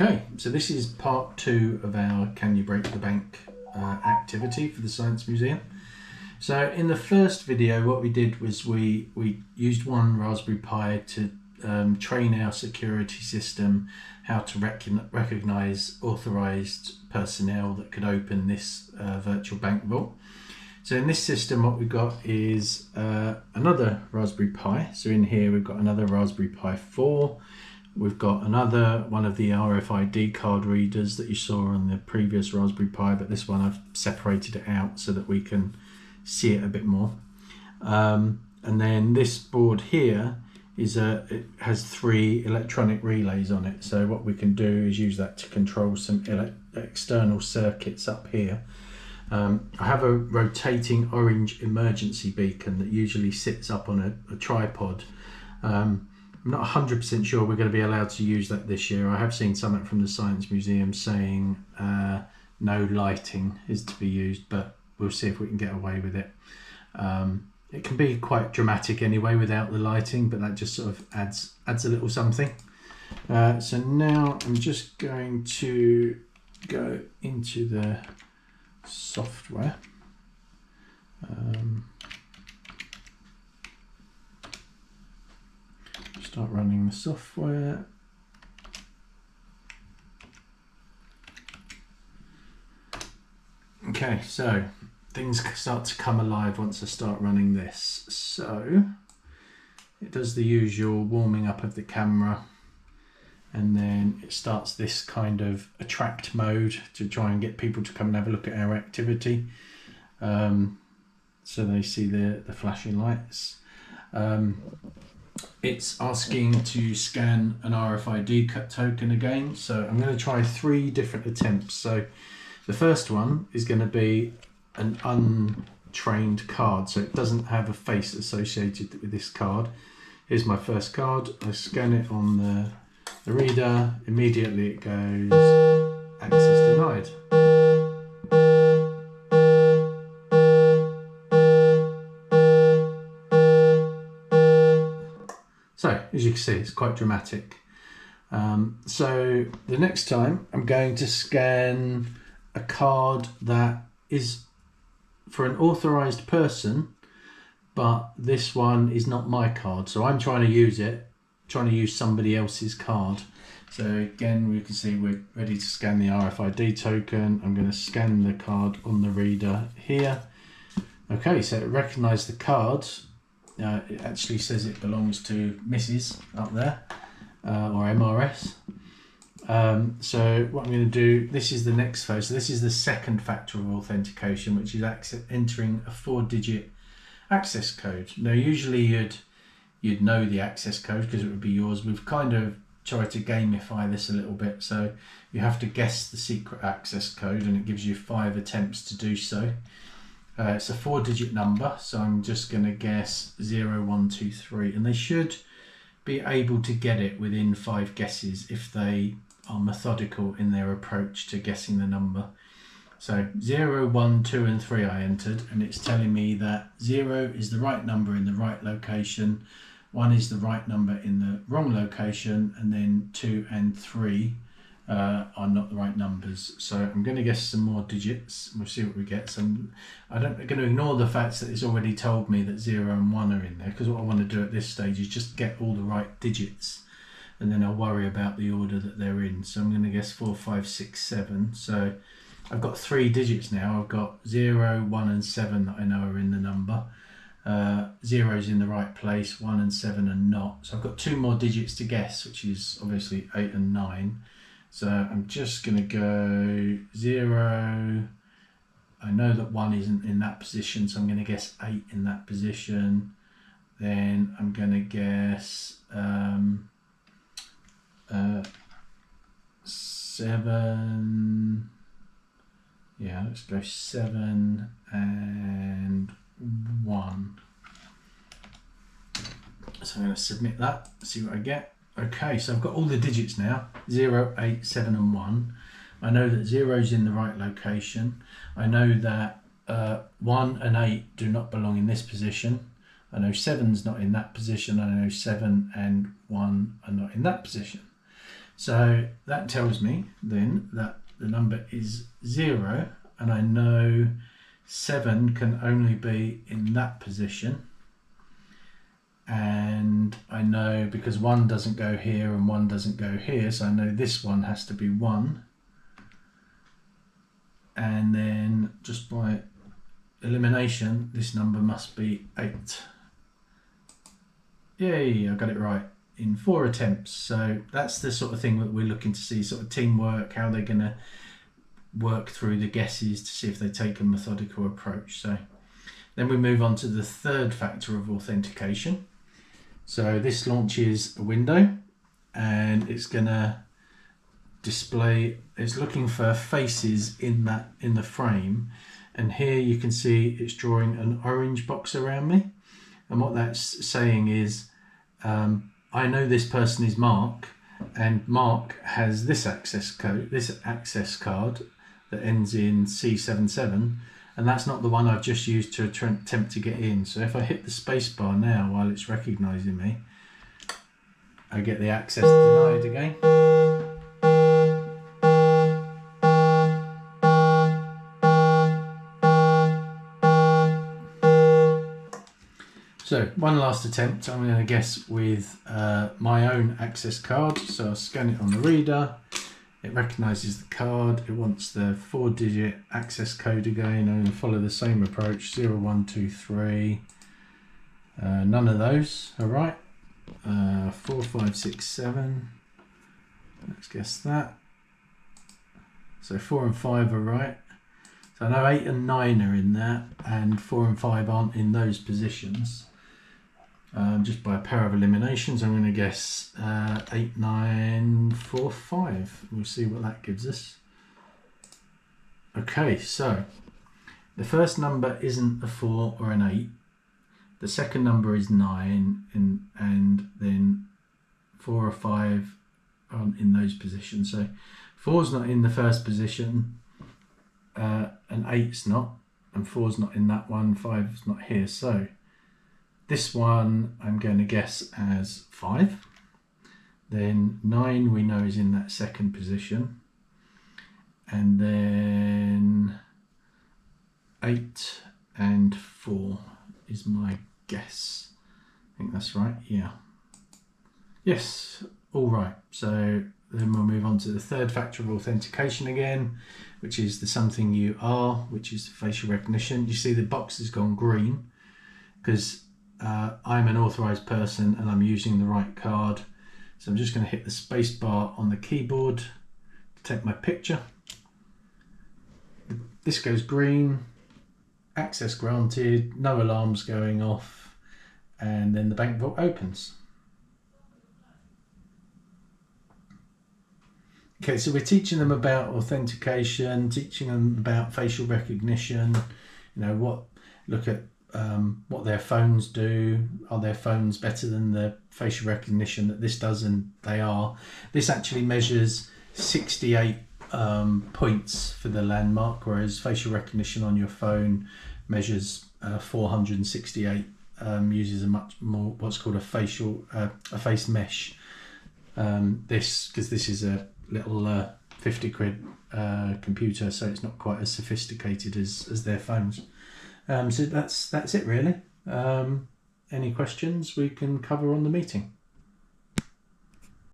Okay, so this is part 2 of our Can You Break the Bank activity for the Science Museum. So in the first video what we did was we used one Raspberry Pi to train our security system how to recognise authorised personnel that could open this virtual bank vault. So in this system what we've got is another Raspberry Pi. So in here we've got another Raspberry Pi 4. We've got another one of the RFID card readers that you saw on the previous Raspberry Pi, but this one I've separated it out so that we can see it a bit more. And then this board here is it has 3 electronic relays on it. So what we can do is use that to control some external circuits up here. I have a rotating orange emergency beacon that usually sits up on a tripod. I'm not 100% sure we're going to be allowed to use that this year. I have seen something from the Science Museum saying no lighting is to be used, but we'll see if we can get away with it. It can be quite dramatic anyway without the lighting, but that just sort of adds a little something. So now I'm just going to go into the software. Start running the software. Okay, so things start to come alive once I start running this. So it does the usual warming up of the camera, and then it starts this kind of attract mode to try and get people to come and have a look at our activity. So they see the flashing lights. It's asking to scan an RFID token again, so I'm going to try 3 different attempts. So the first one is going to be an untrained card, so it doesn't have a face associated with this card. Here's my first card. I scan it on the reader. Immediately it goes access denied. So, as you can see, it's quite dramatic. So the next time I'm going to scan a card that is for an authorised person, but this one is not my card. So I'm trying to use somebody else's card. So again, we can see we're ready to scan the RFID token. I'm going to scan the card on the reader here. Okay, so it recognised the card. It actually says it belongs to Mrs. up there, or MRS. So what I'm going to do, this is the next phase. So this is the second factor of authentication, which is entering a 4-digit access code. Now usually you'd know the access code because it would be yours. We've kind of tried to gamify this a little bit, so you have to guess the secret access code, and it gives you 5 attempts to do so. It's a 4-digit number, so I'm just going to guess 0, 1, 2, 3, and they should be able to get it within 5 guesses if they are methodical in their approach to guessing the number. So 0, 1, 2 and 3 I entered, and it's telling me that 0 is the right number in the right location, 1 is the right number in the wrong location, and then 2 and 3 are not the right numbers. So I'm going to guess some more digits. We'll see what we get. So I'm going to ignore the fact that it's already told me that 0 and 1 are in there, because what I want to do at this stage is just get all the right digits, and then I'll worry about the order that they're in. So I'm going to guess 4, 5, 6, 7. So I've got 3 digits now. I've got 0, 1 and 7 that I know are in the number. 0 is in the right place, 1 and 7 are not. So I've got 2 more digits to guess, which is obviously 8 and 9. So I'm just going to go 0. I know that 1 isn't in that position, so I'm going to guess 8 in that position. Then I'm going to guess 7. Yeah, let's go 7 and 1. So I'm going to submit that, see what I get. Okay, so I've got all the digits now, 0, 8, 7 and 1. I know that 0 is in the right location. I know that 1 and 8 do not belong in this position. I know 7's not in that position. I know 7 and 1 are not in that position. So that tells me then that the number is 0, and I know 7 can only be in that position. And I know because 1 doesn't go here and 1 doesn't go here, so I know this one has to be 1. And then just by elimination, this number must be 8. Yay, I got it right in 4 attempts. So that's the sort of thing that we're looking to see, sort of teamwork, how they're going to work through the guesses to see if they take a methodical approach. So then we move on to the third factor of authentication. So this launches a window and it's going to display, it's looking for faces in the frame, and here you can see it's drawing an orange box around me, and what that's saying is I know this person is Mark, and Mark has this access code, this access card that ends in C77, and that's not the one I've just used to attempt to get in. So if I hit the space bar now while it's recognizing me, I get the access denied again. So one last attempt, I'm going to guess with my own access card. So I'll scan it on the reader, it recognises the card, it wants the 4-digit access code again. I'm going to follow the same approach, 0123, none of those, alright, 4567, let's guess that. So 4 and 5 are right. So I know 8 and 9 are in there, and 4 and 5 aren't in those positions. Just by a pair of eliminations, I'm going to guess 8, 9, 4, 5. We'll see what that gives us. Okay, so the first number isn't a 4 or an 8. The second number is 9, and then 4 or 5 aren't in those positions. So 4's not in the first position, and 8's not, and 4's not in that one, 5's not here. So this one I'm going to guess as 5. Then 9 we know is in that second position. And then 8 and 4 is my guess. I think that's right, yeah. Yes, all right. So then we'll move on to the third factor of authentication again, which is the something you are, which is facial recognition. You see the box has gone green because I'm an authorized person and I'm using the right card. So I'm just going to hit the space bar on the keyboard to take my picture. This goes green, access granted, no alarms going off, and then the bank vault opens. Okay, so we're teaching them about authentication, teaching them about facial recognition, you know, look at what their phones do. Are their phones better than the facial recognition that this does? And they are. This actually measures 68 points for the landmark, whereas facial recognition on your phone measures 468, uses a much more what's called a face mesh. Because this is a little 50 quid computer, so it's not quite as sophisticated as their phones. So that's it really. Any questions we can cover on the meeting?